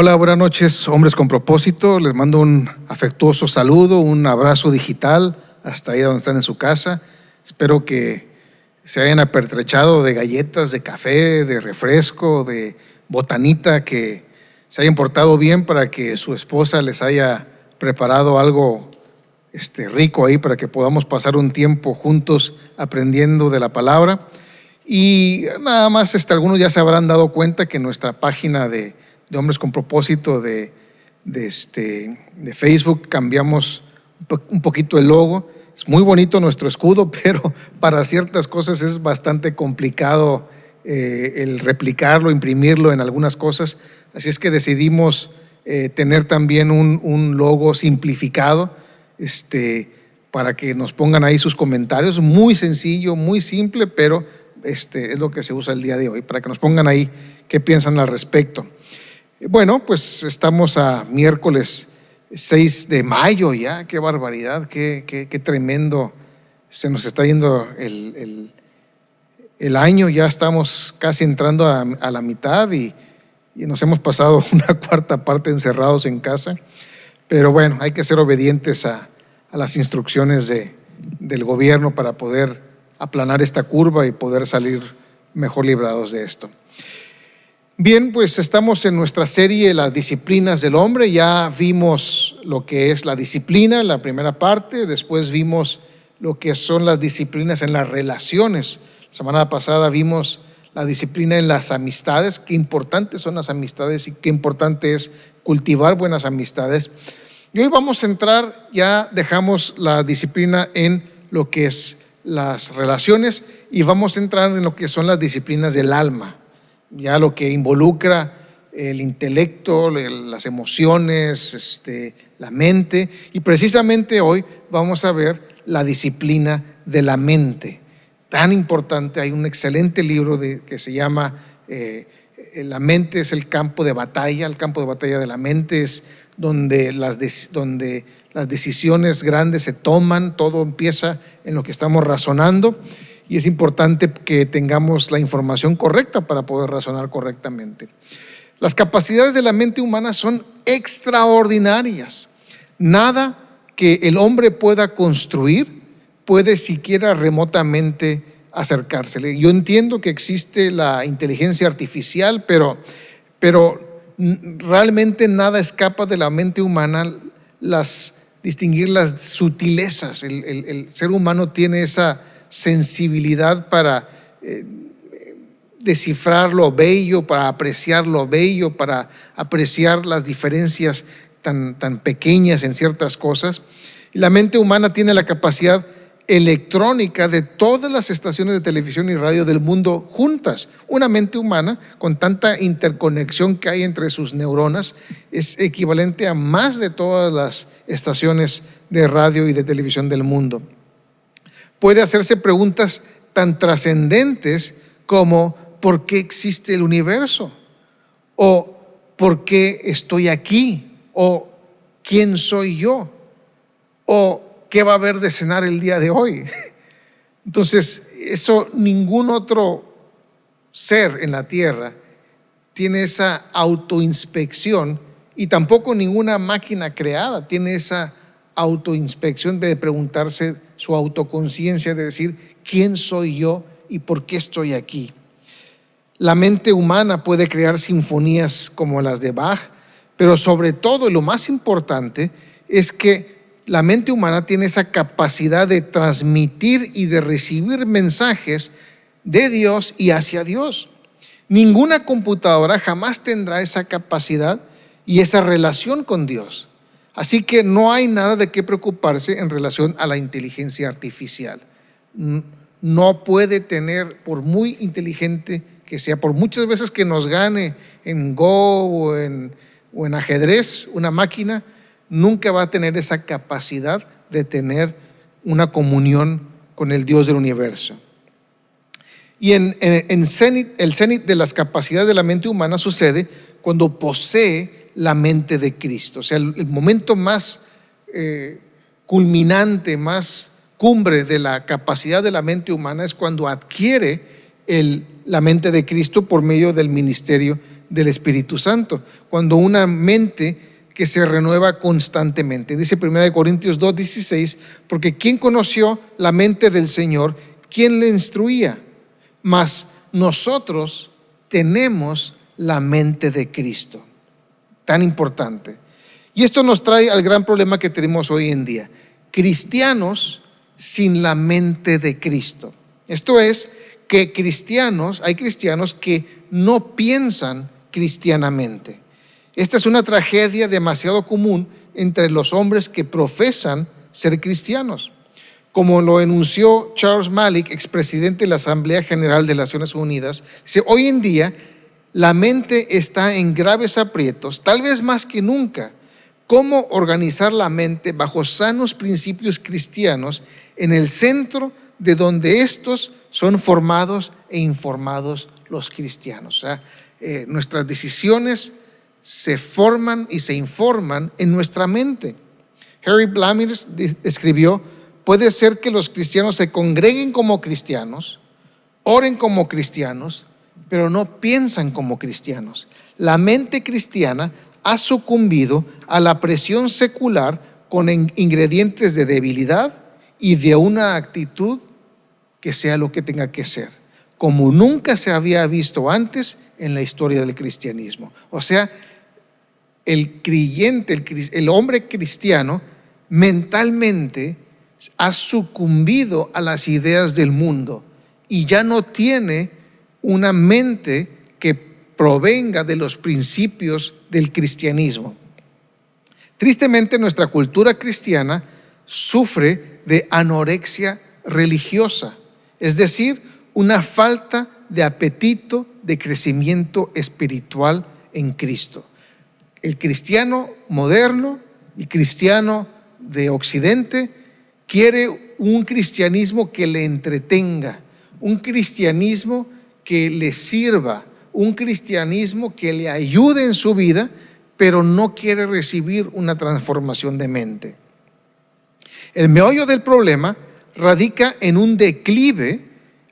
Hola, buenas noches, hombres con propósito. Les mando un afectuoso saludo, un abrazo digital hasta ahí donde están en su casa. Espero que se hayan apertrechado de galletas, de café, de refresco, de botanita, que se hayan portado bien para que su esposa les haya preparado algo rico ahí para que podamos pasar un tiempo juntos aprendiendo de la palabra. Y nada más, algunos ya se habrán dado cuenta que nuestra página de Hombres con Propósito de Facebook cambiamos un poquito el logo. Es muy bonito nuestro escudo, pero para ciertas cosas es bastante complicado el replicarlo, imprimirlo en algunas cosas. Así es que decidimos tener también un logo simplificado para que nos pongan ahí sus comentarios. Muy sencillo, muy simple, pero es lo que se usa el día de hoy, para que nos pongan ahí qué piensan al respecto. Bueno, pues estamos a miércoles 6 de mayo ya. Qué barbaridad, qué tremendo se nos está yendo el año. Ya estamos casi entrando a la mitad y nos hemos pasado una cuarta parte encerrados en casa. Pero bueno, hay que ser obedientes a las instrucciones del gobierno para poder aplanar esta curva y poder salir mejor librados de esto. Bien, pues estamos en nuestra serie Las Disciplinas del Hombre. Ya vimos lo que es la disciplina, la primera parte. Después vimos lo que son las disciplinas en las relaciones. La semana pasada vimos la disciplina en las amistades. Qué importantes son las amistades y qué importante es cultivar buenas amistades. Y hoy vamos a entrar, ya dejamos la disciplina en lo que es las relaciones y vamos a entrar en lo que son las disciplinas del alma. Ya lo que involucra el intelecto, las emociones, la mente. Y precisamente hoy vamos a ver la disciplina de la mente. Tan importante, hay un excelente libro que se llama La mente es el campo de batalla. El campo de batalla de la mente es donde las decisiones grandes se toman. Todo empieza en lo que estamos razonando. Y es importante que tengamos la información correcta para poder razonar correctamente. Las capacidades de la mente humana son extraordinarias. Nada que el hombre pueda construir puede siquiera remotamente acercársele. Yo entiendo que existe la inteligencia artificial, pero realmente nada escapa de la mente humana distinguir las sutilezas. El ser humano tiene esa sensibilidad para descifrar lo bello, para apreciar lo bello, para apreciar las diferencias tan pequeñas en ciertas cosas. Y la mente humana tiene la capacidad electrónica de todas las estaciones de televisión y radio del mundo juntas. Una mente humana con tanta interconexión que hay entre sus neuronas es equivalente a más de todas las estaciones de radio y de televisión del mundo. Puede hacerse preguntas tan trascendentes como ¿por qué existe el universo? O ¿por qué estoy aquí? O ¿quién soy yo? O ¿qué va a haber de cenar el día de hoy? Entonces, eso ningún otro ser en la tierra tiene esa autoinspección, y tampoco ninguna máquina creada tiene esa autoinspección de preguntarse, su autoconciencia de decir ¿quién soy yo y por qué estoy aquí? La mente humana puede crear sinfonías como las de Bach, pero sobre todo, y lo más importante, es que la mente humana tiene esa capacidad de transmitir y de recibir mensajes de Dios y hacia Dios. Ninguna computadora jamás tendrá esa capacidad y esa relación con Dios. Así que no hay nada de qué preocuparse en relación a la inteligencia artificial. No puede tener, por muy inteligente que sea, por muchas veces que nos gane en Go o en ajedrez, una máquina, nunca va a tener esa capacidad de tener una comunión con el Dios del universo. Y el cenit de las capacidades de la mente humana sucede cuando posee la mente de Cristo. O sea, el momento más culminante, más cumbre de la capacidad de la mente humana es cuando adquiere la mente de Cristo por medio del ministerio del Espíritu Santo, cuando una mente que se renueva constantemente. Dice 1 Corintios 2:16, porque ¿quién conoció la mente del Señor? ¿Quién le instruía? Mas nosotros tenemos la mente de Cristo. Tan importante. Y esto nos trae al gran problema que tenemos hoy en día. Cristianos sin la mente de Cristo. Esto es que hay cristianos que no piensan cristianamente. Esta es una tragedia demasiado común entre los hombres que profesan ser cristianos. Como lo enunció Charles Malik, expresidente de la Asamblea General de las Naciones Unidas, dice, hoy en día la mente está en graves aprietos, tal vez más que nunca. ¿Cómo organizar la mente bajo sanos principios cristianos en el centro de donde estos son formados e informados los cristianos? O sea, nuestras decisiones se forman y se informan en nuestra mente. Harry Blamires escribió, puede ser que los cristianos se congreguen como cristianos, oren como cristianos, pero no piensan como cristianos. La mente cristiana ha sucumbido a la presión secular con ingredientes de debilidad y de una actitud que sea lo que tenga que ser, como nunca se había visto antes en la historia del cristianismo. O sea, el creyente, el hombre cristiano, mentalmente ha sucumbido a las ideas del mundo y ya no tiene una mente que provenga de los principios del cristianismo. Tristemente, nuestra cultura cristiana sufre de anorexia religiosa, es decir, una falta de apetito de crecimiento espiritual en Cristo. El cristiano moderno, el cristiano de Occidente, quiere un cristianismo que le entretenga, un cristianismo que le sirva, un cristianismo que le ayude en su vida, pero no quiere recibir una transformación de mente. El meollo del problema radica en un declive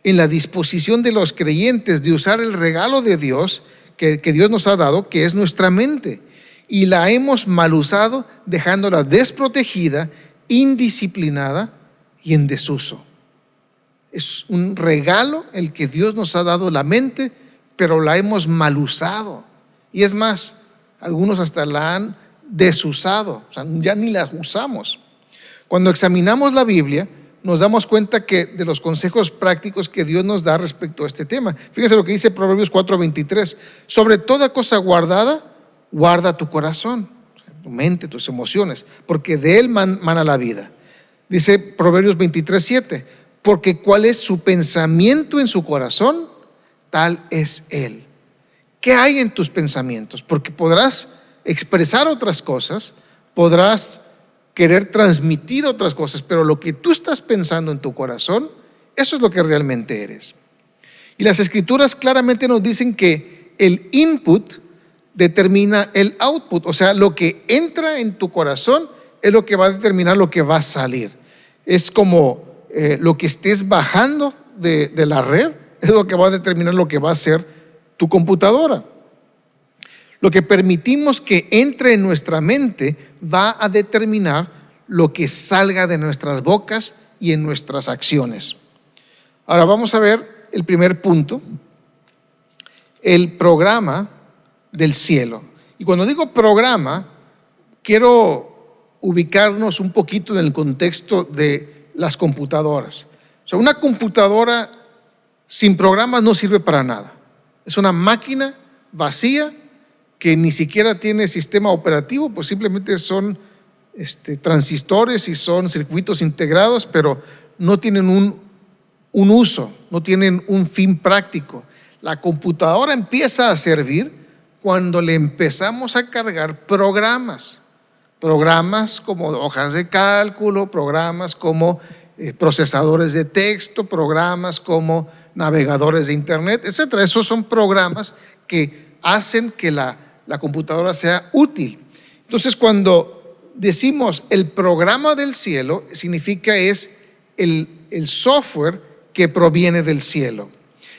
en la disposición de los creyentes de usar el regalo de Dios que Dios nos ha dado, que es nuestra mente, y la hemos mal usado, dejándola desprotegida, indisciplinada y en desuso. Es un regalo el que Dios nos ha dado, la mente, pero la hemos mal usado. Y es más, algunos hasta la han desusado, o sea, ya ni la usamos. Cuando examinamos la Biblia, nos damos cuenta que de los consejos prácticos que Dios nos da respecto a este tema. Fíjense lo que dice Proverbios 4:23. Sobre toda cosa guardada, guarda tu corazón, tu mente, tus emociones, porque de él mana la vida. Dice Proverbios 23:7. Porque cuál es su pensamiento en su corazón, tal es él. ¿Qué hay en tus pensamientos? Porque podrás expresar otras cosas, podrás querer transmitir otras cosas, pero lo que tú estás pensando en tu corazón, eso es lo que realmente eres. Y las escrituras claramente nos dicen que el input determina el output, o sea, lo que entra en tu corazón es lo que va a determinar lo que va a salir. Es como lo que estés bajando de la red, es lo que va a determinar lo que va a ser tu computadora. Lo que permitimos que entre en nuestra mente va a determinar lo que salga de nuestras bocas y en nuestras acciones. Ahora vamos a ver el primer punto, el programa del cielo. Y cuando digo programa, quiero ubicarnos un poquito en el contexto de las computadoras. O sea, una computadora sin programas no sirve para nada. Es una máquina vacía que ni siquiera tiene sistema operativo, pues simplemente son transistores y son circuitos integrados, pero no tienen un uso, no tienen un fin práctico. La computadora empieza a servir cuando le empezamos a cargar programas como hojas de cálculo, programas como procesadores de texto, programas como navegadores de internet, etcétera. Esos son programas que hacen que la computadora sea útil. Entonces, cuando decimos el programa del cielo, significa es el software que proviene del cielo.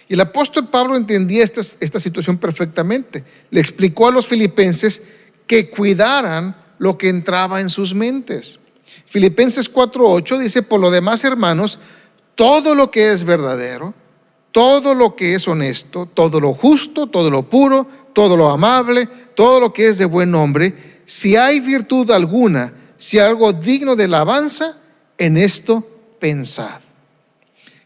Y el apóstol Pablo entendía esta situación perfectamente. Le explicó a los filipenses que cuidaran lo que entraba en sus mentes. Filipenses 4:8 dice: por lo demás, hermanos, todo lo que es verdadero, todo lo que es honesto, todo lo justo, todo lo puro, todo lo amable, todo lo que es de buen nombre, si hay virtud alguna, si algo digno de alabanza, en esto pensad.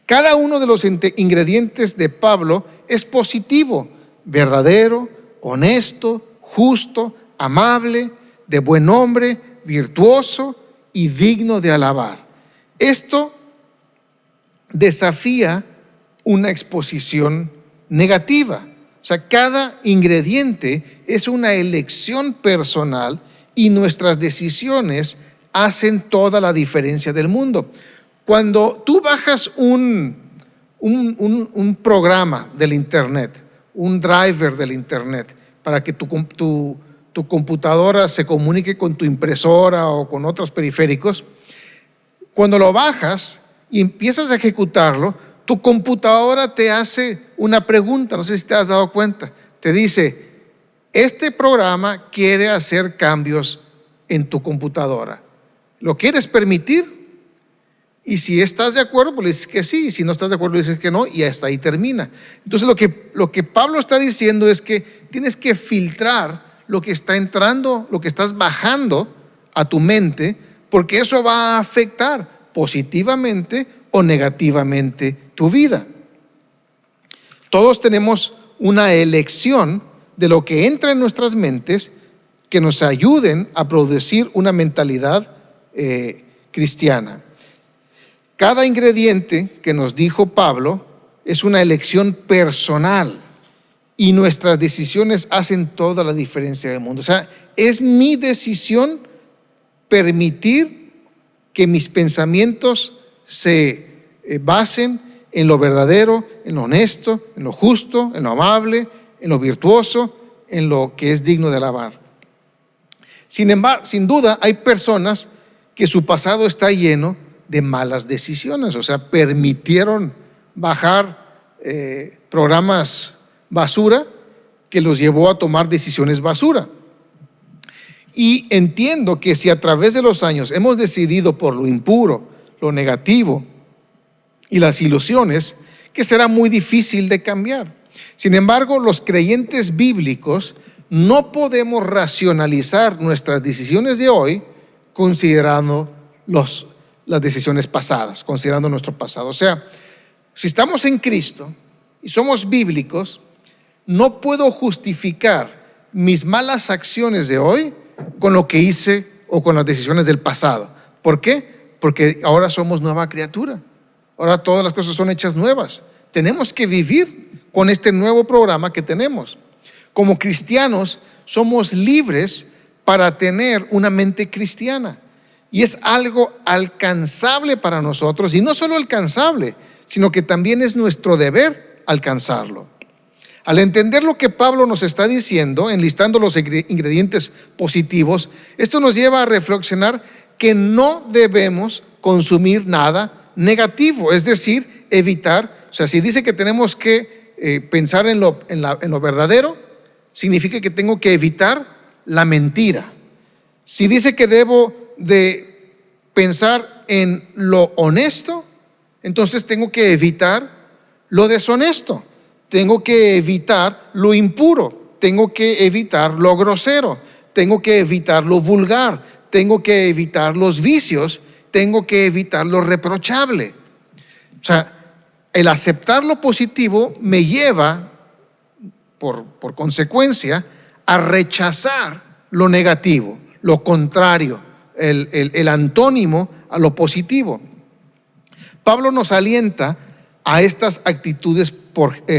Cada uno de los ingredientes de Pablo es positivo: verdadero, honesto, justo, amable, de buen nombre, virtuoso y digno de alabar. Esto desafía una exposición negativa. O sea, cada ingrediente es una elección personal y nuestras decisiones hacen toda la diferencia del mundo. Cuando tú bajas un programa del internet, un driver del internet, para que tu computadora se comunique con tu impresora o con otros periféricos, cuando lo bajas y empiezas a ejecutarlo, tu computadora te hace una pregunta, no sé si te has dado cuenta. Te dice: este programa quiere hacer cambios en tu computadora. ¿Lo quieres permitir? Y si estás de acuerdo, pues le dices que sí. Y si no estás de acuerdo, le dices que no. Y hasta ahí termina. Entonces lo que Pablo está diciendo es que tienes que filtrar lo que está entrando, lo que estás bajando a tu mente, porque eso va a afectar positivamente o negativamente tu vida. Todos tenemos una elección de lo que entra en nuestras mentes que nos ayuden a producir una mentalidad cristiana. Cada ingrediente que nos dijo Pablo es una elección personal y nuestras decisiones hacen toda la diferencia del mundo. O sea, es mi decisión permitir que mis pensamientos se basen en lo verdadero, en lo honesto, en lo justo, en lo amable, en lo virtuoso, en lo que es digno de alabar. Sin embargo, sin duda, hay personas que su pasado está lleno de malas decisiones. O sea, permitieron bajar programas basura que los llevó a tomar decisiones basura. Y entiendo que si a través de los años hemos decidido por lo impuro, lo negativo y las ilusiones, que será muy difícil de cambiar. Sin embargo, los creyentes bíblicos no podemos racionalizar nuestras decisiones de hoy considerando las decisiones pasadas, considerando nuestro pasado. O sea, si estamos en Cristo y somos bíblicos, no puedo justificar mis malas acciones de hoy con lo que hice o con las decisiones del pasado. ¿Por qué? Porque ahora somos nueva criatura. Ahora todas las cosas son hechas nuevas. Tenemos que vivir con este nuevo programa que tenemos. Como cristianos somos libres para tener una mente cristiana. Y es algo alcanzable para nosotros. Y no solo alcanzable, sino que también es nuestro deber alcanzarlo. Al entender lo que Pablo nos está diciendo, enlistando los ingredientes positivos, esto nos lleva a reflexionar que no debemos consumir nada negativo, es decir, evitar. O sea, si dice que tenemos que pensar en lo verdadero, significa que tengo que evitar la mentira. Si dice que debo de pensar en lo honesto, entonces tengo que evitar lo deshonesto. Tengo que evitar lo impuro, tengo que evitar lo grosero, tengo que evitar lo vulgar, tengo que evitar los vicios, tengo que evitar lo reprochable. O sea, el aceptar lo positivo me lleva, por consecuencia, a rechazar lo negativo, lo contrario, el antónimo a lo positivo. Pablo nos alienta a estas actitudes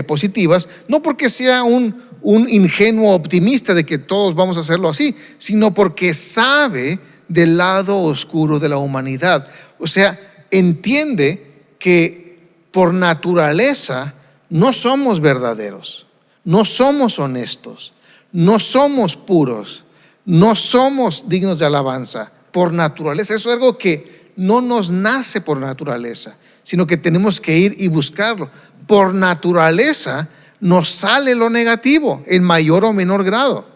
positivas, no porque sea un ingenuo optimista de que todos vamos a hacerlo así, sino porque sabe del lado oscuro de la humanidad. O sea, entiende que por naturaleza no somos verdaderos, no somos honestos, no somos puros, no somos dignos de alabanza por naturaleza. Eso es algo que no nos nace por naturaleza, sino que tenemos que ir y buscarlo. Por naturaleza nos sale lo negativo en mayor o menor grado.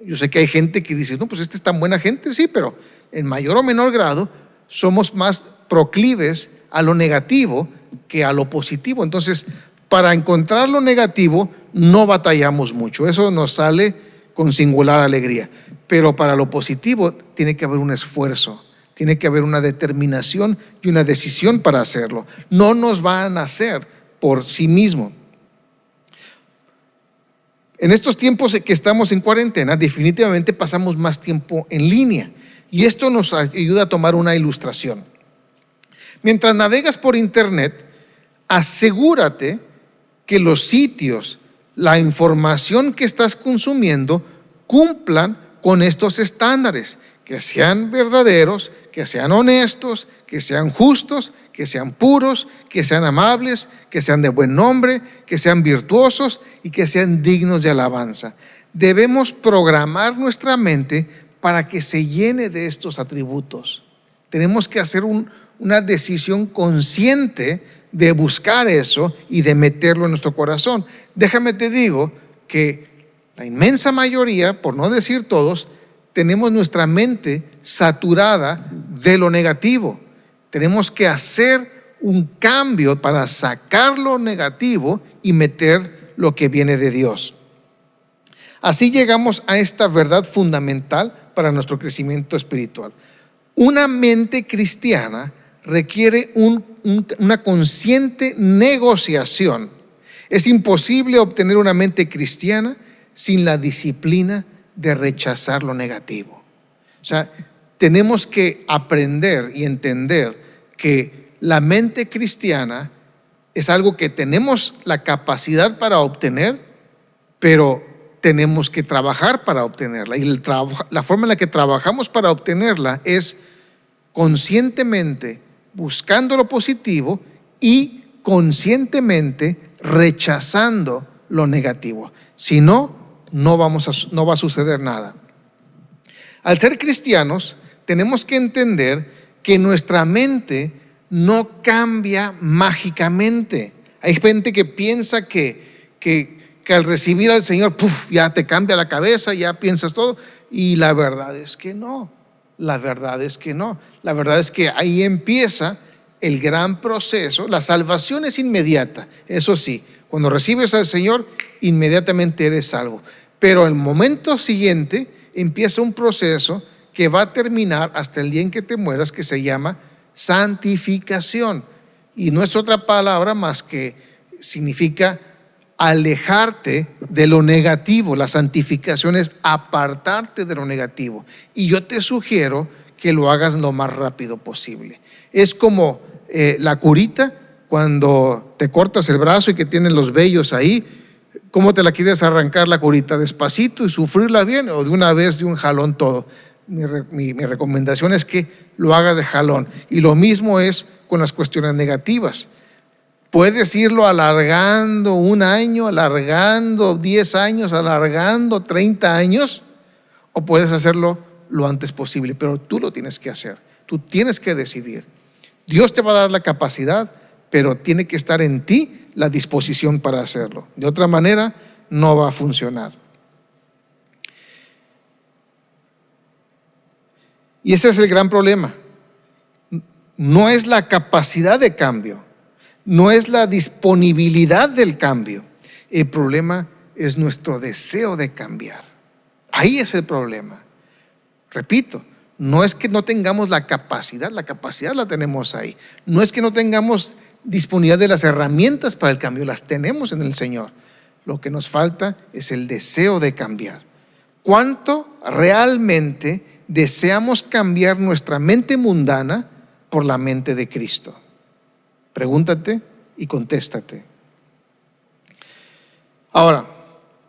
Yo sé que hay gente que dice, no, pues es tan buena gente, sí, pero en mayor o menor grado somos más proclives a lo negativo que a lo positivo. Entonces, para encontrar lo negativo no batallamos mucho, eso nos sale con singular alegría. Pero para lo positivo tiene que haber un esfuerzo, tiene que haber una determinación y una decisión para hacerlo. No nos va a nacer por sí mismo. En estos tiempos que estamos en cuarentena, definitivamente pasamos más tiempo en línea, y esto nos ayuda a tomar una ilustración. Mientras navegas por internet, asegúrate que los sitios, la información que estás consumiendo cumplan con estos estándares, que sean verdaderos, que sean honestos, que sean justos, que sean puros, que sean amables, que sean de buen nombre, que sean virtuosos y que sean dignos de alabanza. Debemos programar nuestra mente para que se llene de estos atributos. Tenemos que hacer una decisión consciente de buscar eso y de meterlo en nuestro corazón. Déjame te digo que la inmensa mayoría, por no decir todos, tenemos nuestra mente saturada de lo negativo. Tenemos que hacer un cambio para sacar lo negativo y meter lo que viene de Dios. Así llegamos a esta verdad fundamental para nuestro crecimiento espiritual. Una mente cristiana requiere una consciente negociación. Es imposible obtener una mente cristiana sin la disciplina de rechazar lo negativo. O sea, tenemos que aprender y entender que la mente cristiana es algo que tenemos la capacidad para obtener, pero tenemos que trabajar para obtenerla. Y la forma en la que trabajamos para obtenerla es conscientemente buscando lo positivo y conscientemente rechazando lo negativo. Si no, no va a suceder nada. Al ser cristianos, tenemos que entender que nuestra mente no cambia mágicamente. Hay gente que piensa que al recibir al Señor, ya te cambia la cabeza, ya piensas todo, y la verdad es que no. La verdad es que no. La verdad es que ahí empieza el gran proceso. La salvación es inmediata, eso sí. Cuando recibes al Señor, inmediatamente eres salvo. Pero el momento siguiente empieza un proceso que va a terminar hasta el día en que te mueras, que se llama santificación. Y no es otra palabra más que significa alejarte de lo negativo. La santificación es apartarte de lo negativo. Y yo te sugiero que lo hagas lo más rápido posible. Es como la curita, cuando te cortas el brazo y que tienes los vellos ahí. ¿Cómo te la quieres arrancar la curita? ¿Despacito y sufrirla bien, o de una vez, de un jalón todo? Mi recomendación es que lo hagas de jalón. Y lo mismo es con las cuestiones negativas. Puedes irlo alargando 1 año, alargando 10 años, alargando 30 años, o puedes hacerlo lo antes posible, pero tú lo tienes que hacer. Tú tienes que decidir. Dios te va a dar la capacidad, pero tiene que estar en ti la disposición para hacerlo. De otra manera, no va a funcionar. Y ese es el gran problema. No es la capacidad de cambio, no es la disponibilidad del cambio. El problema es nuestro deseo de cambiar. Ahí es el problema. Repito, no es que no tengamos la capacidad la tenemos ahí. No es que no tengamos disponibilidad de las herramientas para el cambio, las tenemos en el Señor. Lo que nos falta es el deseo de cambiar. ¿Cuánto realmente deseamos cambiar nuestra mente mundana por la mente de Cristo? Pregúntate y contéstate. Ahora,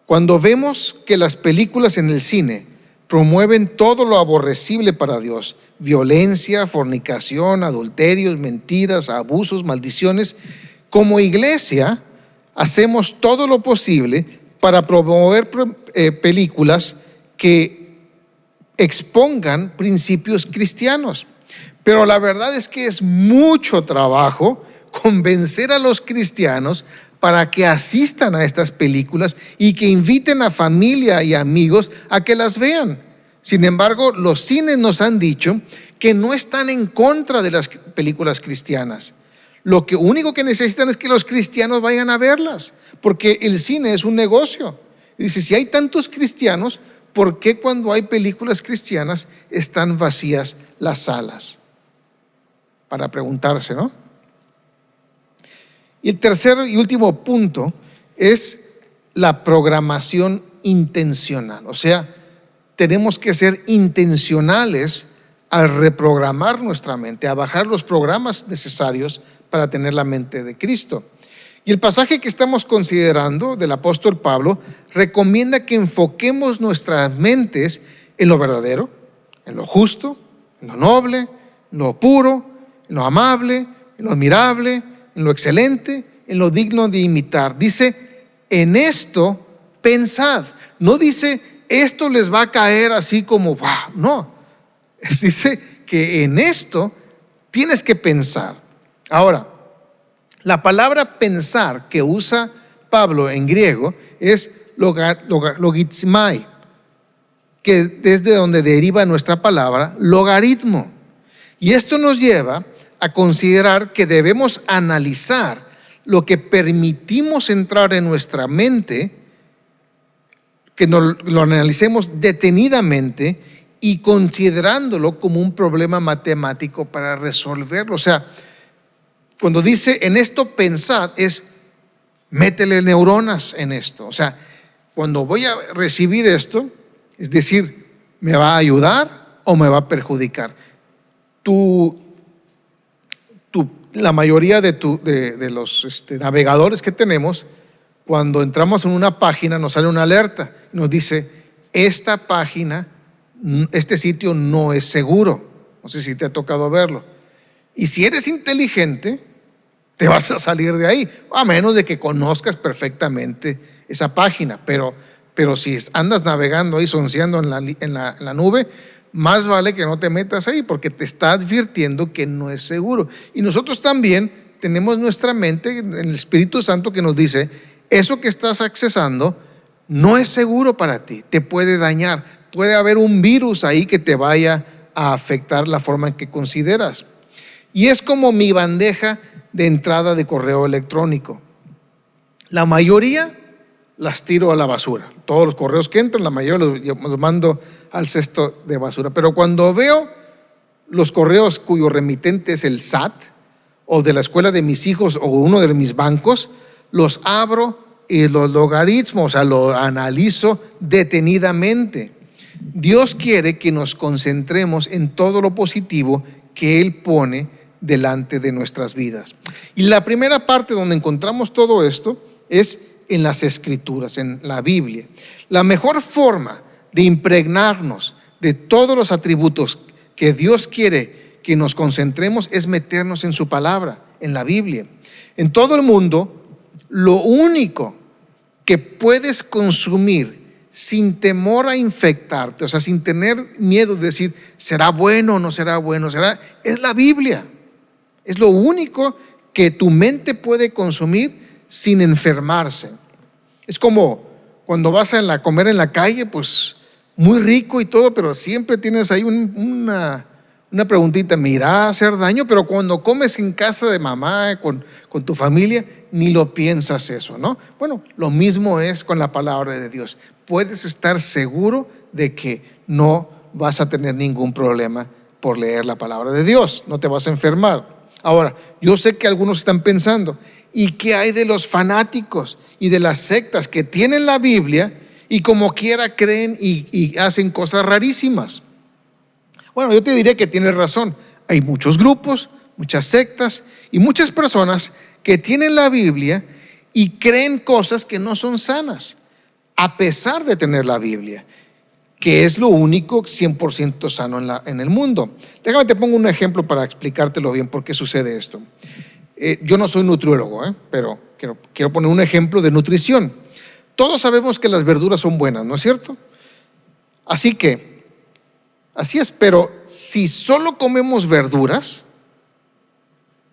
cuando vemos que las películas en el cine promueven todo lo aborrecible para Dios, violencia, fornicación, adulterios, mentiras, abusos, maldiciones, como iglesia hacemos todo lo posible para promover películas que expongan principios cristianos. Pero la verdad es que es mucho trabajo convencer a los cristianos para que asistan a estas películas y que inviten a familia y amigos a que las vean. Sin embargo, los cines nos han dicho que no están en contra de las películas cristianas. Lo único que necesitan es que los cristianos vayan a verlas, porque el cine es un negocio. Dice, si hay tantos cristianos, ¿por qué cuando hay películas cristianas están vacías las salas? Para preguntarse, ¿no? Y el tercer y último punto es la programación intencional. O sea, tenemos que ser intencionales al reprogramar nuestra mente, a bajar los programas necesarios para tener la mente de Cristo. Y el pasaje que estamos considerando del apóstol Pablo recomienda que enfoquemos nuestras mentes en lo verdadero, en lo justo, en lo noble, en lo puro, en lo amable, en lo admirable, en lo excelente, en lo digno de imitar. Dice, en esto pensad. No dice, esto les va a caer así como, wow, no. Dice que en esto tienes que pensar. Ahora, la palabra pensar que usa Pablo en griego es logizmai, que desde donde deriva nuestra palabra logaritmo. Y esto nos lleva a considerar que debemos analizar lo que permitimos entrar en nuestra mente, que lo analicemos detenidamente y considerándolo como un problema matemático para resolverlo. O sea, cuando dice en esto pensad, es métele neuronas en esto. O sea, cuando voy a recibir esto, es decir, ¿me va a ayudar o me va a perjudicar? La mayoría de los navegadores que tenemos, cuando entramos en una página nos sale una alerta, nos dice, esta página, este sitio no es seguro. No sé si te ha tocado verlo. Y si eres inteligente, te vas a salir de ahí, a menos de que conozcas perfectamente esa página. Pero si andas navegando ahí, sonceando en la nube, más vale que no te metas ahí, porque te está advirtiendo que no es seguro. Y nosotros también tenemos nuestra mente, el Espíritu Santo, que nos dice, eso que estás accesando no es seguro para ti, te puede dañar, puede haber un virus ahí que te vaya a afectar la forma en que consideras. Y es como mi bandeja de entrada de correo electrónico. La mayoría las tiro a la basura. Todos los correos que entran, la mayoría los mando al cesto de basura. Pero cuando veo los correos cuyo remitente es el SAT, o de la escuela de mis hijos, o uno de mis bancos, los abro y los logaritmo, o sea, lo analizo detenidamente. Dios quiere que nos concentremos en todo lo positivo que Él pone delante de nuestras vidas. Y la primera parte donde encontramos todo esto es en las Escrituras, en la Biblia. La mejor forma de impregnarnos de todos los atributos que Dios quiere que nos concentremos es meternos en su palabra, en la Biblia. En todo el mundo, lo único que puedes consumir sin temor a infectarte, o sea, sin tener miedo de decir, ¿será bueno o no será bueno? Es la Biblia. Es lo único que tu mente puede consumir sin enfermarse. Es como cuando vas a comer en la calle, pues muy rico y todo, pero siempre tienes ahí una preguntita, ¿me irá a hacer daño? Pero cuando comes en casa de mamá, con tu familia, ni lo piensas eso, ¿no? Bueno, lo mismo es con la palabra de Dios. Puedes estar seguro de que no vas a tener ningún problema por leer la palabra de Dios, no te vas a enfermar. Ahora, yo sé que algunos están pensando, ¿y qué hay de los fanáticos y de las sectas que tienen la Biblia y como quiera creen y hacen cosas rarísimas? Bueno, yo te diría que tienes razón. Hay muchos grupos, muchas sectas y muchas personas que tienen la Biblia y creen cosas que no son sanas, a pesar de tener la Biblia, que es lo único 100% sano en el mundo. Déjame te pongo un ejemplo para explicártelo bien por qué sucede esto. Yo no soy nutriólogo, pero quiero poner un ejemplo de nutrición. Todos sabemos que las verduras son buenas, ¿no es cierto? Así es, pero si solo comemos verduras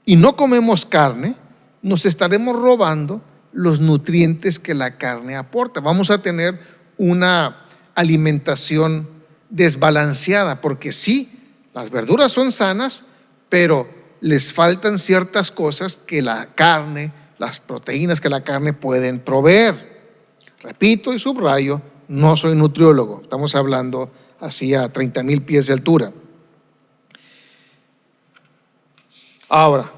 y no comemos carne, nos estaremos robando los nutrientes que la carne aporta. Vamos a tener una alimentación desbalanceada, porque sí, las verduras son sanas, pero les faltan ciertas cosas que la carne, las proteínas que la carne pueden proveer. Repito y subrayo, no soy nutriólogo, estamos hablando así a 30,000 pies de altura. Ahora,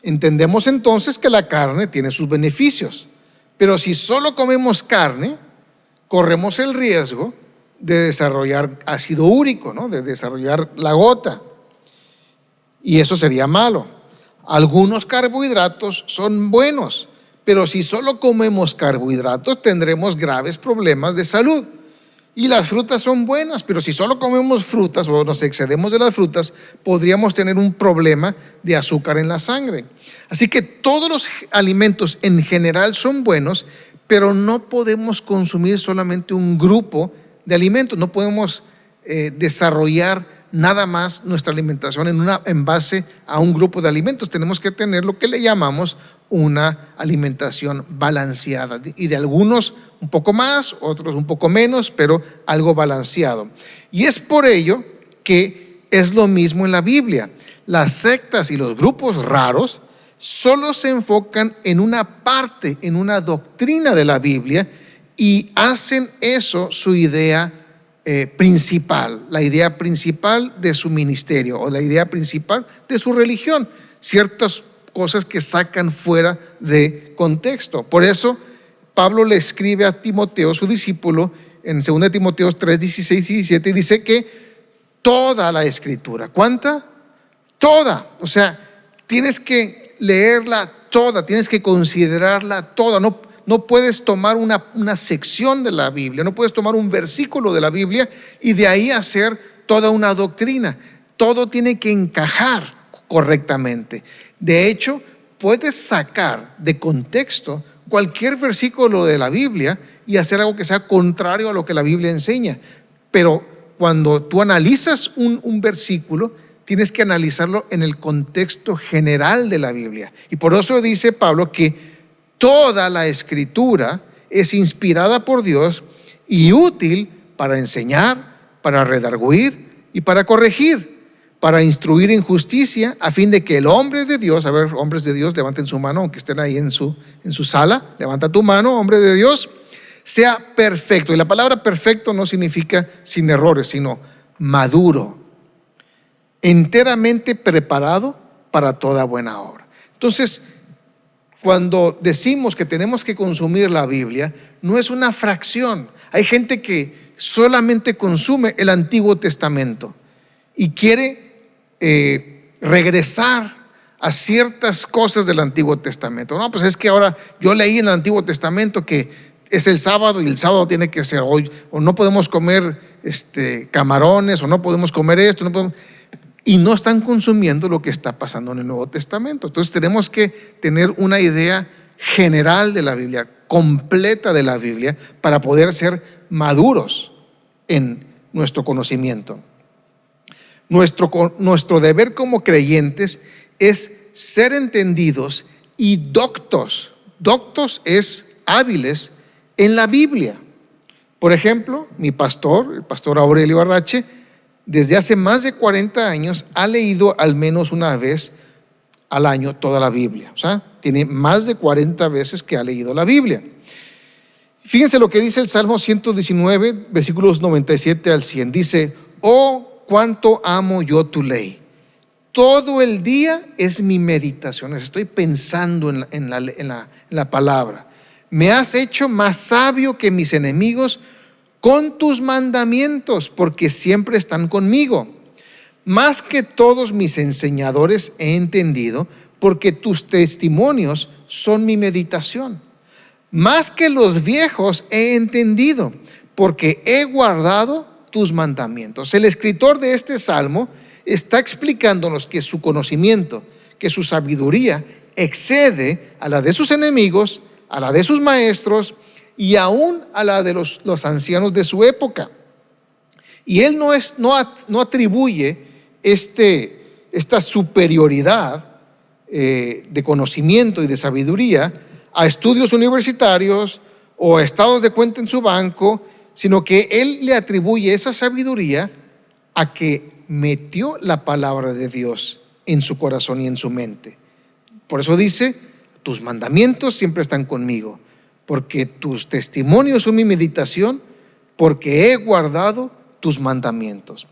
entendemos entonces que la carne tiene sus beneficios, pero si solo comemos carne, corremos el riesgo de desarrollar ácido úrico, ¿no? De desarrollar la gota, y eso sería malo. Algunos carbohidratos son buenos, pero si solo comemos carbohidratos tendremos graves problemas de salud. Y las frutas son buenas, pero si solo comemos frutas o nos excedemos de las frutas, podríamos tener un problema de azúcar en la sangre. Así que todos los alimentos en general son buenos, pero no podemos consumir solamente un grupo de alimentos. No podemos desarrollar nada más nuestra alimentación en base a un grupo de alimentos. Tenemos que tener lo que le llamamos una alimentación balanceada, y de algunos un poco más, otros un poco menos, pero algo balanceado. Y es por ello que es lo mismo en la Biblia. Las sectas y los grupos raros solo se enfocan en una parte, en una doctrina de la Biblia, y hacen eso su idea principal, la idea principal de su ministerio o la idea principal de su religión. Ciertas cosas que sacan fuera de contexto. Por eso Pablo le escribe a Timoteo, su discípulo, en 2 Timoteo 3, 16 y 17, y dice que toda la escritura, ¿cuánta? Toda. O sea, tienes que leerla toda, tienes que considerarla toda. No puedes tomar una sección de la Biblia, no puedes tomar un versículo de la Biblia y de ahí hacer toda una doctrina. Todo tiene que encajar correctamente. De hecho, puedes sacar de contexto cualquier versículo de la Biblia y hacer algo que sea contrario a lo que la Biblia enseña. Pero cuando tú analizas un versículo, tienes que analizarlo en el contexto general de la Biblia. Y por eso dice Pablo que toda la escritura es inspirada por Dios y útil para enseñar, para redarguir y para corregir, para instruir en justicia, a fin de que el hombre de Dios, a ver, hombres de Dios, levanten su mano, aunque estén ahí en su sala, levanta tu mano, hombre de Dios, sea perfecto. Y la palabra perfecto no significa sin errores, sino maduro, enteramente preparado para toda buena obra. Entonces, cuando decimos que tenemos que consumir la Biblia, no es una fracción. Hay gente que solamente consume el Antiguo Testamento y quiere regresar a ciertas cosas del Antiguo Testamento. No, pues es que ahora yo leí en el Antiguo Testamento que es el sábado y el sábado tiene que ser hoy, o no podemos comer camarones, o no podemos comer esto, y no están consumiendo lo que está pasando en el Nuevo Testamento. Entonces tenemos que tener una idea general de la Biblia, completa de la Biblia, para poder ser maduros en nuestro conocimiento. Nuestro deber como creyentes es ser entendidos y doctos. Doctos es hábiles en la Biblia. Por ejemplo, mi pastor, el pastor Aurelio Arrache, desde hace más de 40 años ha leído al menos una vez al año toda la Biblia. O sea, tiene más de 40 veces que ha leído la Biblia. Fíjense lo que dice el Salmo 119, versículos 97 al 100. Dice: oh, cuánto amo yo tu ley. Todo el día es mi meditación. Estoy pensando en la palabra. Me has hecho más sabio que mis enemigos con tus mandamientos, porque siempre están conmigo. Más que todos mis enseñadores he entendido, porque tus testimonios son mi meditación. Más que los viejos he entendido, porque he guardado tus mandamientos. El escritor de este salmo está explicándonos que su conocimiento, que su sabiduría excede a la de sus enemigos, a la de sus maestros y aún a la de los ancianos de su época. Y él no atribuye esta superioridad de conocimiento y de sabiduría a estudios universitarios o a estados de cuenta en su banco, sino que Él le atribuye esa sabiduría a que metió la palabra de Dios en su corazón y en su mente. Por eso dice, tus mandamientos siempre están conmigo, porque tus testimonios son mi meditación, porque he guardado tus mandamientos.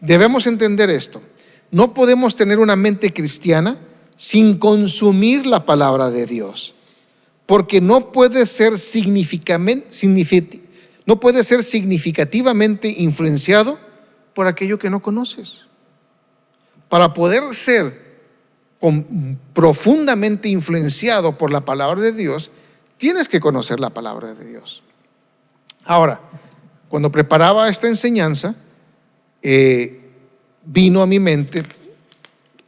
Debemos entender esto. No podemos tener una mente cristiana sin consumir la palabra de Dios, porque no puede ser significativamente influenciado por aquello que no conoces. Para poder ser profundamente influenciado por la palabra de Dios, tienes que conocer la palabra de Dios. Ahora, cuando preparaba esta enseñanza, vino a mi mente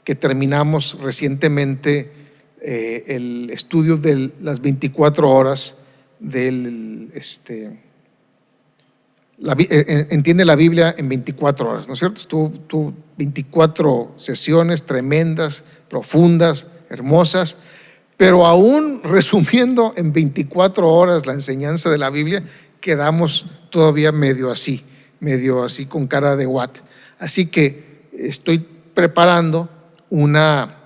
que terminamos recientemente el estudio de las 24 horas del entiende la Biblia en 24 horas, ¿no es cierto? Tuvo 24 sesiones tremendas, profundas, hermosas, pero aún resumiendo en 24 horas la enseñanza de la Biblia, quedamos todavía medio así con cara de what. Así que estoy preparando unas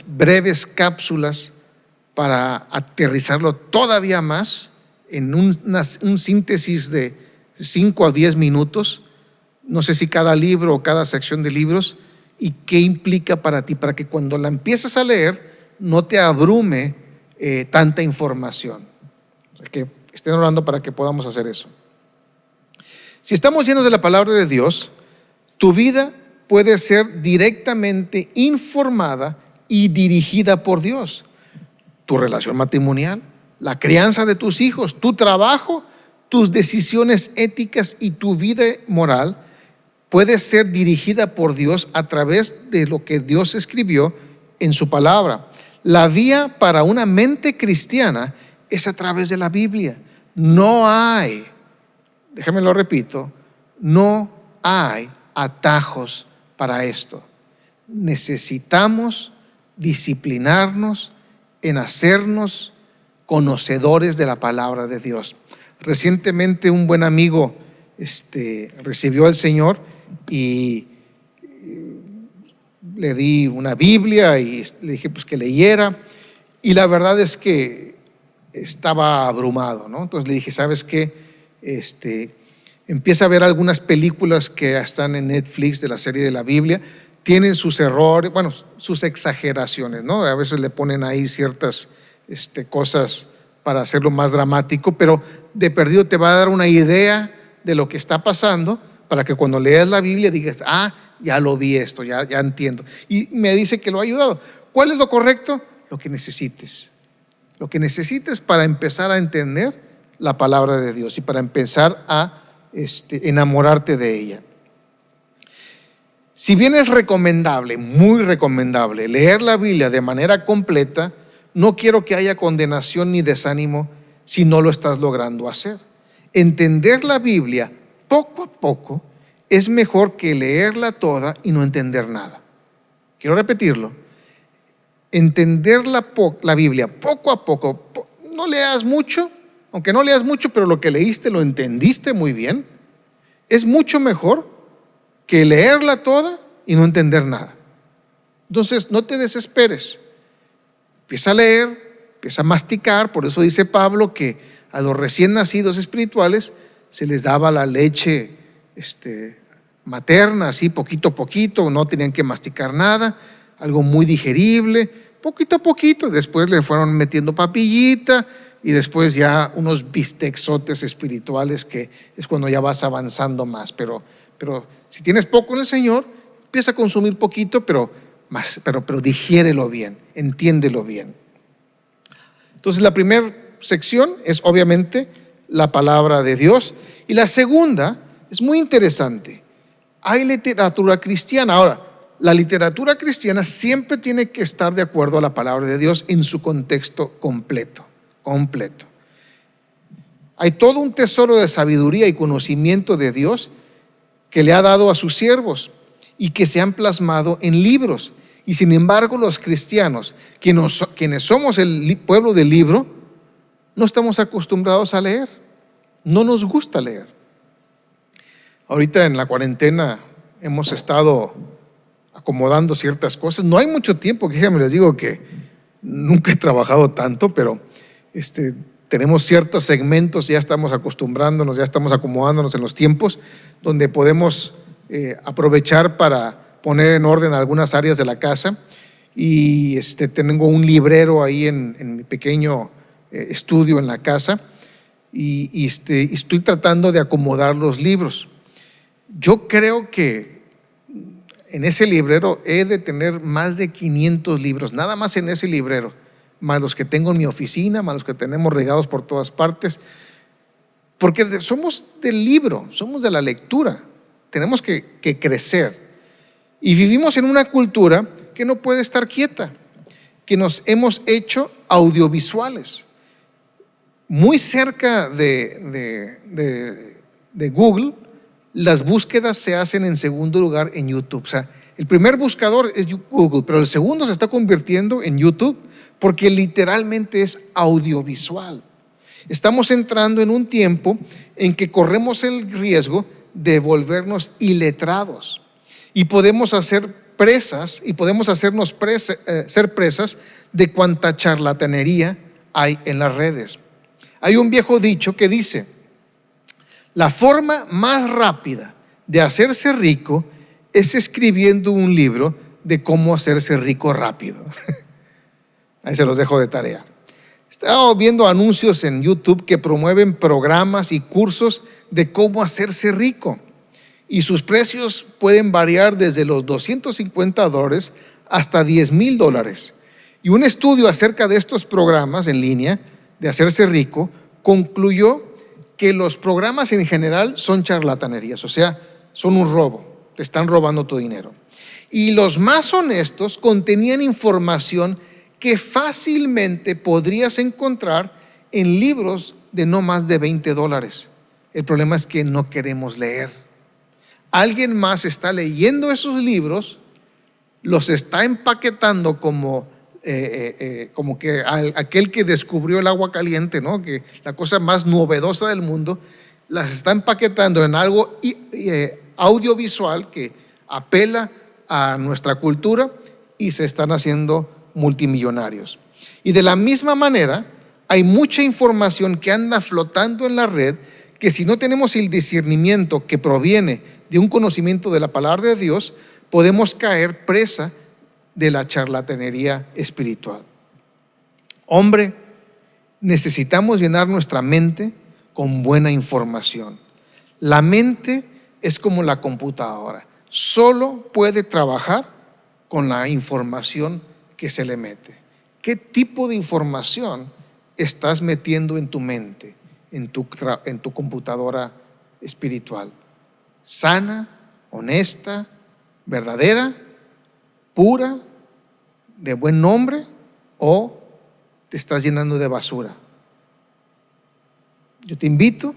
breves cápsulas para aterrizarlo todavía más en un síntesis de 5 a 10 minutos, no sé si cada libro o cada sección de libros, y qué implica para ti, para que cuando la empieces a leer no te abrume tanta información. Que estén orando para que podamos hacer eso. Si estamos llenos de la palabra de Dios, tu vida puede ser directamente informada y dirigida por Dios. Tu relación matrimonial, la crianza de tus hijos, tu trabajo, tus decisiones éticas y tu vida moral puede ser dirigida por Dios a través de lo que Dios escribió en su palabra. La vía para una mente cristiana es a través de la Biblia. No hay, déjame lo repito, no hay atajos para esto. Necesitamos disciplinarnos en hacernos conocedores de la palabra de Dios. Recientemente un buen amigo recibió al Señor y le di una Biblia y le dije pues que leyera, y la verdad es que estaba abrumado, ¿no? Entonces le dije, ¿sabes qué? Empieza a ver algunas películas que están en Netflix de la serie de la Biblia. Tienen sus errores, bueno, sus exageraciones, ¿no? A veces le ponen ahí ciertas cosas para hacerlo más dramático, pero de perdido te va a dar una idea de lo que está pasando para que cuando leas la Biblia digas, ya lo vi esto, ya entiendo. Y me dice que lo ha ayudado. ¿Cuál es lo correcto? Lo que necesites. Lo que necesites para empezar a entender la palabra de Dios y para empezar a enamorarte de ella. Si bien es recomendable, muy recomendable, leer la Biblia de manera completa, no quiero que haya condenación ni desánimo si no lo estás logrando hacer. Entender la Biblia poco a poco es mejor que leerla toda y no entender nada. Quiero repetirlo. Entender la Biblia poco a poco, no leas mucho, aunque no leas mucho, pero lo que leíste lo entendiste muy bien, es mucho mejor que leerla toda y no entender nada. Entonces, no te desesperes. Empieza a leer, empieza a masticar. Por eso dice Pablo que a los recién nacidos espirituales se les daba la leche materna, así poquito a poquito, no tenían que masticar nada, algo muy digerible, poquito a poquito. Después le fueron metiendo papillita y después ya unos bisteczotes espirituales, que es cuando ya vas avanzando más. Pero si tienes poco en el Señor, empieza a consumir poquito, pero digiérelo bien, entiéndelo bien. Entonces la primera sección es obviamente la palabra de Dios, y la segunda es muy interesante. Hay literatura cristiana. Ahora, la literatura cristiana siempre tiene que estar de acuerdo a la palabra de Dios en su contexto completo. Hay todo un tesoro de sabiduría y conocimiento de Dios que le ha dado a sus siervos y que se han plasmado en libros. Y sin embargo, los cristianos, quienes somos el pueblo del libro, no estamos acostumbrados a leer. No nos gusta leer. Ahorita en la cuarentena hemos estado acomodando ciertas cosas. No hay mucho tiempo, que déjenme les digo que nunca he trabajado tanto, pero tenemos ciertos segmentos, ya estamos acostumbrándonos, ya estamos acomodándonos en los tiempos, donde podemos aprovechar para poner en orden algunas áreas de la casa. Y tengo un librero ahí en mi pequeño estudio en la casa, y estoy tratando de acomodar los libros. Yo creo que en ese librero he de tener más de 500 libros, nada más en ese librero, más los que tengo en mi oficina, más los que tenemos regados por todas partes, porque somos del libro, somos de la lectura, tenemos que crecer. Y vivimos en una cultura que no puede estar quieta, que nos hemos hecho audiovisuales. Muy cerca de Google, las búsquedas se hacen en segundo lugar en YouTube. O sea, el primer buscador es Google, pero el segundo se está convirtiendo en YouTube, porque literalmente es audiovisual. Estamos entrando en un tiempo en que corremos el riesgo de volvernos iletrados, y podemos hacer presas, y podemos hacernos ser presas de cuanta charlatanería hay en las redes. Hay un viejo dicho que dice: la forma más rápida de hacerse rico es escribiendo un libro de cómo hacerse rico rápido. Ahí se los dejo de tarea. Estaba viendo anuncios en YouTube que promueven programas y cursos de cómo hacerse rico, y sus precios pueden variar desde los $250 hasta $10,000. Y un estudio acerca de estos programas en línea de hacerse rico concluyó que los programas en general son charlatanerías, o sea, son un robo, te están robando tu dinero. Y los más honestos contenían información que fácilmente podrías encontrar en libros de no más de $20. El problema es que no queremos leer. Alguien más está leyendo esos libros, los está empaquetando como que aquel que descubrió el agua caliente, ¿no? Que la cosa más novedosa del mundo, las está empaquetando en algo audiovisual que apela a nuestra cultura, y se están haciendo multimillonarios. Y de la misma manera, hay mucha información que anda flotando en la red, que si no tenemos el discernimiento que proviene de un conocimiento de la palabra de Dios, podemos caer presa de la charlatanería espiritual. Hombre, necesitamos llenar nuestra mente con buena información. La mente es como la computadora, solo puede trabajar con la información que se le mete. ¿Qué tipo de información estás metiendo en tu mente, en tu computadora espiritual? ¿Sana, honesta, verdadera, pura, de buen nombre, o te estás llenando de basura? Yo te invito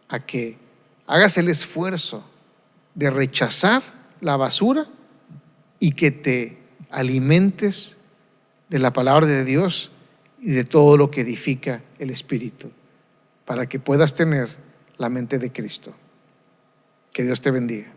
a que hagas el esfuerzo de rechazar la basura y que te alimentes de la palabra de Dios y de todo lo que edifica el Espíritu, para que puedas tener la mente de Cristo. Que Dios te bendiga.